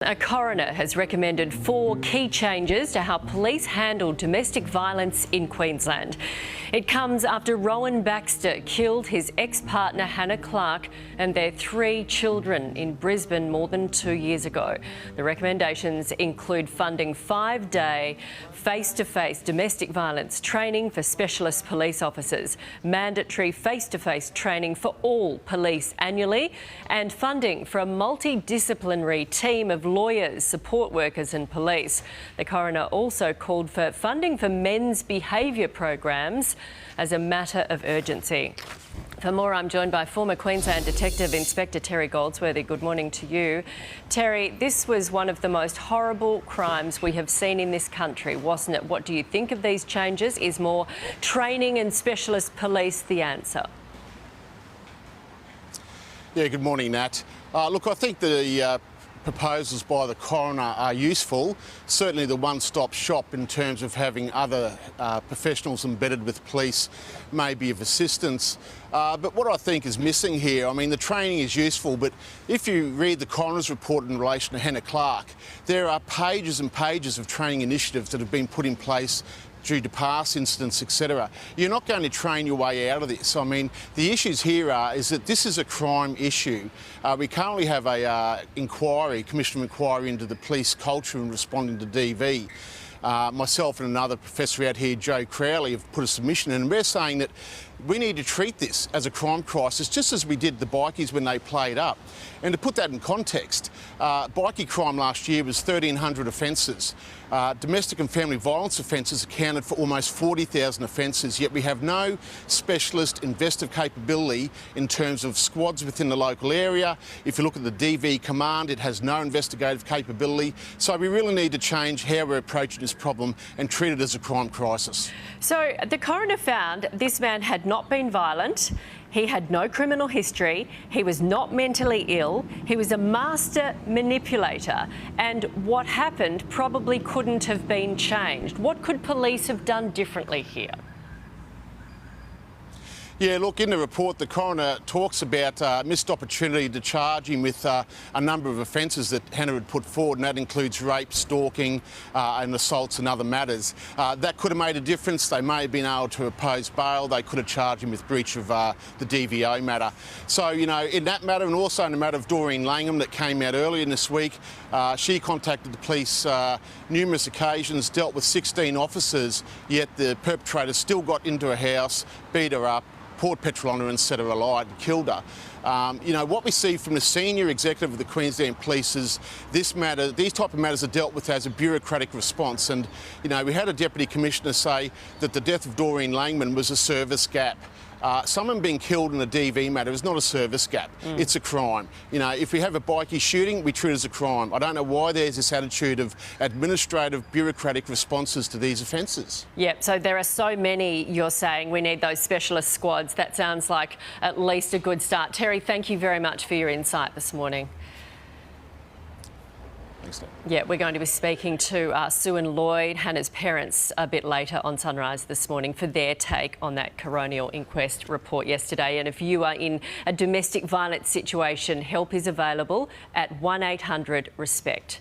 A coroner has recommended 4 key changes to how police handle domestic violence in Queensland. It comes after Rowan Baxter killed his ex-partner Hannah Clarke and their 3 children in Brisbane more than 2 years ago. The recommendations include funding 5-day face-to-face domestic violence training for specialist police officers, mandatory face-to-face training for all police annually, and funding for a multidisciplinary team of lawyers, support workers and police. The coroner also called for funding for men's behaviour programs as a matter of urgency. For more, I'm joined by former Queensland Detective Inspector Terry Goldsworthy. Good morning to you. Terry, this was one of the most horrible crimes we have seen in this country, wasn't it? What do you think of these changes? Is more training and specialist police the answer? Yeah, good morning, Nat. Look, I think the proposals by the coroner are useful. Certainly the one-stop shop in terms of having other professionals embedded with police may be of assistance. But what I think is missing here, I mean, the training is useful, but if you read the coroner's report in relation to Hannah Clarke, there are pages and pages of training initiatives that have been put in place due to past incidents, etc. You're not going to train your way out of this. I mean, the issues here is that this is a crime issue. We currently have a commission of inquiry into the police culture in responding to DV. Myself and another professor out here, Joe Crowley, have put a submission in, and we're saying that we need to treat this as a crime crisis, just as we did the bikies when they played up. And to put that in context, bikie crime last year was 1,300 offences. Domestic and family violence offences accounted for almost 40,000 offences, yet we have no specialist investigative capability in terms of squads within the local area. If you look at the DV command, it has no investigative capability. So we really need to change how we're approaching this problem and treat it as a crime crisis. So the coroner found this man had not been violent. He had no criminal history, he was not mentally ill, he was a master manipulator, and what happened probably couldn't have been changed. What could police have done differently here? Yeah, look, in the report, the coroner talks about missed opportunity to charge him with a number of offences that Hannah had put forward, and that includes rape, stalking and assaults and other matters. That could have made a difference. They may have been able to oppose bail. They could have charged him with breach of the DVO matter. So, you know, in that matter, and also in the matter of Doreen Langham that came out earlier in this week, she contacted the police numerous occasions, dealt with 16 officers, yet the perpetrator still got into her house, beat her up, poured petrol on her and set her alight and killed her. You know, what we see from the senior executive of the Queensland Police is these type of matters are dealt with as a bureaucratic response. And, you know, we had a Deputy Commissioner say that the death of Doreen Langman was a service gap. Someone being killed in a DV matter is not a service gap, it's a crime. You know, if we have a bikie shooting, we treat it as a crime. I don't know why there's this attitude of administrative, bureaucratic responses to these offences. Yep, so there are so many, you're saying we need those specialist squads. That sounds like at least a good start. Terry, thank you very much for your insight this morning. Yeah, we're going to be speaking to Sue and Lloyd, Hannah's parents, a bit later on Sunrise this morning for their take on that coronial inquest report yesterday. And if you are in a domestic violence situation, help is available at 1800 RESPECT.